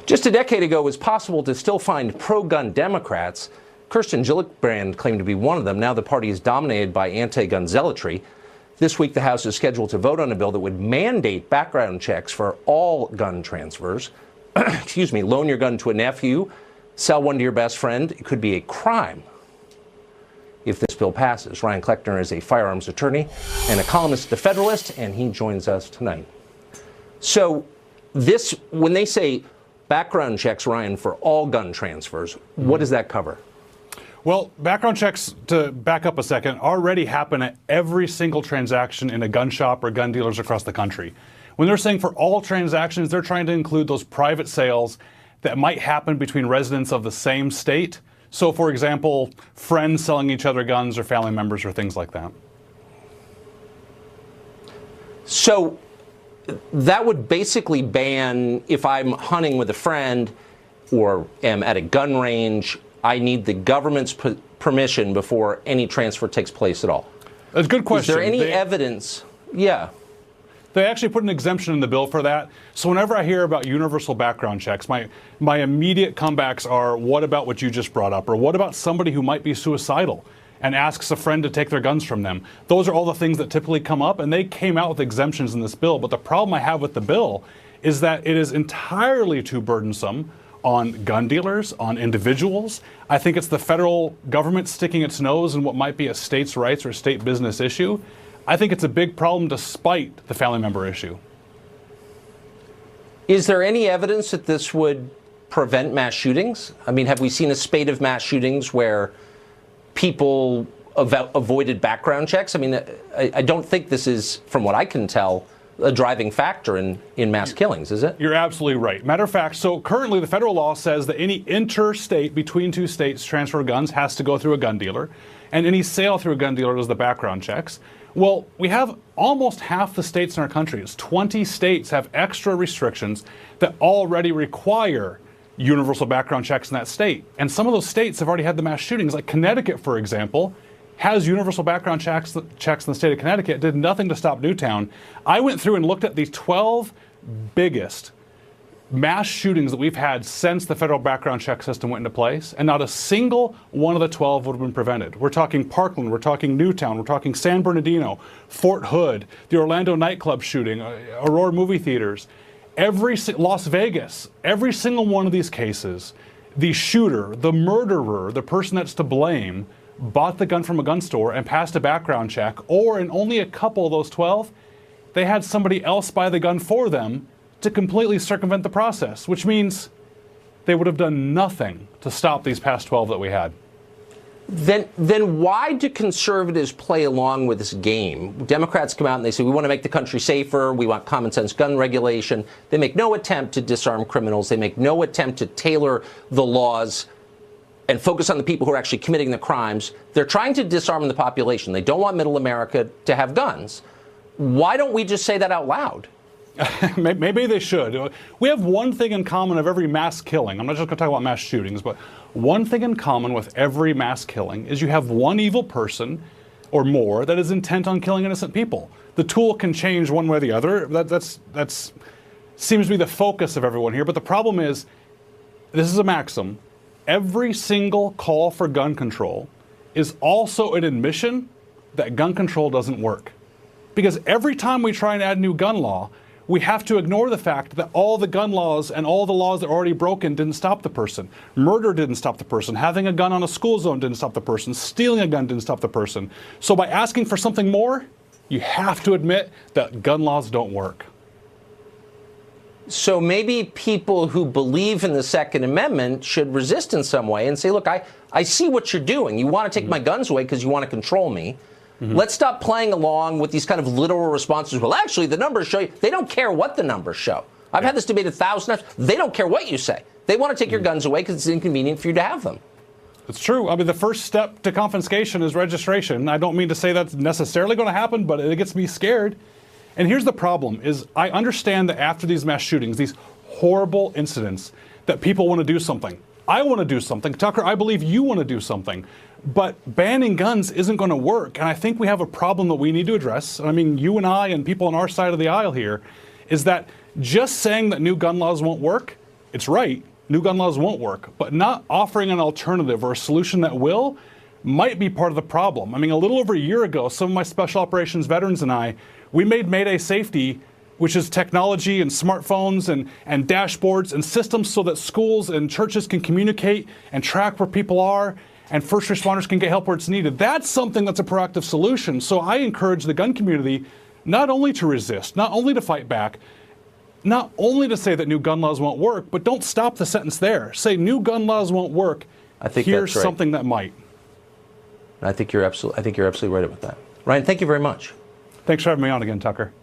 Just a decade ago, it was possible to still find pro-gun Democrats. Kirsten Gillibrand claimed to be one of them. Now the party is dominated by anti-gun zealotry. This week, the House is scheduled to vote on a bill that would mandate background checks for all gun transfers. Excuse me, loan your gun to a nephew, sell one to your best friend. It could be a crime if this bill passes. Ryan Cleckner is a firearms attorney and a columnist at the Federalist, and he joins us tonight. So when they say background checks, Ryan, for all gun transfers, what does that cover? Well, background checks, to back up a second, already happen at every single transaction in a gun shop or gun dealers across the country. When they're saying for all transactions, they're trying to include those private sales that might happen between residents of the same state. So, for example, friends selling each other guns or family members or things like that. So that would basically ban, if I'm hunting with a friend or am at a gun range, I need the government's permission before any transfer takes place at all. That's a good question. Is there any evidence? Yeah. They actually put an exemption in the bill for that. So whenever I hear about universal background checks, my immediate comebacks are, what about what you just brought up? Or what about somebody who might be suicidal and asks a friend to take their guns from them? Those are all the things that typically come up, and they came out with exemptions in this bill. But the problem I have with the bill is that it is entirely too burdensome on gun dealers, on individuals. I think it's the federal government sticking its nose in what might be a states' rights or state business issue. I think it's a big problem despite the family member issue. Is there any evidence that this would prevent mass shootings? I mean, have we seen a spate of mass shootings where people avoided background checks? I mean, I don't think this is, from what I can tell, a driving factor in mass killings, is it? You're absolutely right. Matter of fact, so currently the federal law says that any interstate between two states transfer of guns has to go through a gun dealer, and any sale through a gun dealer does the background checks. Well, we have almost half the states in our country. 20 states have extra restrictions that already require universal background checks in that state. And some of those states have already had the mass shootings. Like Connecticut, for example, has universal background checks in the state of Connecticut, did nothing to stop Newtown. I went through and looked at the 12 biggest mass shootings that we've had since the federal background check system went into place, and not a single one of the 12 would have been prevented. We're talking Parkland, we're talking Newtown, we're talking San Bernardino, Fort Hood, the Orlando nightclub shooting, Aurora movie theaters, Las Vegas, every single one of these cases, the shooter, the murderer, the person that's to blame, bought the gun from a gun store and passed a background check, or in only a couple of those 12, they had somebody else buy the gun for them to completely circumvent the process, which means they would have done nothing to stop these past 12 that we had. Then why do conservatives play along with this game? Democrats come out and they say, we want to make the country safer, we want common sense gun regulation. They make no attempt to disarm criminals. They make no attempt to tailor the laws and focus on the people who are actually committing the crimes. They're trying to disarm the population. They don't want middle America to have guns. Why don't we just say that out loud? Maybe they should. We have one thing in common of every mass killing. I'm not just going to talk about mass shootings, but one thing in common with every mass killing is you have one evil person or more that is intent on killing innocent people. The tool can change one way or the other. That's seems to be the focus of everyone here. But the problem is, this is a maxim. Every single call for gun control is also an admission that gun control doesn't work. Because every time we try and add new gun law, we have to ignore the fact that all the gun laws and all the laws that are already broken didn't stop the person. Murder didn't stop the person. Having a gun on a school zone didn't stop the person. Stealing a gun didn't stop the person. So by asking for something more, you have to admit that gun laws don't work. So maybe people who believe in the Second Amendment should resist in some way and say, look, I see what you're doing. You want to take my guns away because you want to control me. Let's stop playing along with these kind of literal responses. Well, actually, the numbers show you. They don't care what the numbers show. I've had this debate 1,000 times. They don't care what you say. They want to take your guns away because it's inconvenient for you to have them. It's true. I mean, the first step to confiscation is registration. I don't mean to say that's necessarily going to happen, but it gets me scared. And here's the problem, is I understand that after these mass shootings, these horrible incidents, that people want to do something. I want to do something. Tucker, I believe you want to do something. But banning guns isn't going to work. And I think we have a problem that we need to address. I mean, you and I and people on our side of the aisle here, is that just saying that new gun laws won't work it's right, new gun laws won't work, but not offering an alternative or a solution that will might be part of the problem. I mean, a little over a year ago, some of my special operations veterans and I, we made Mayday Safety, which is technology and smartphones and dashboards and systems so that schools and churches can communicate and track where people are, and first responders can get help where it's needed. That's something that's a proactive solution. So I encourage the gun community not only to resist, not only to fight back, not only to say that new gun laws won't work, but don't stop the sentence there. Say new gun laws won't work. I think here's that's right. something that might. I think you're absolutely right about that. Ryan, thank you very much. Thanks for having me on again, Tucker.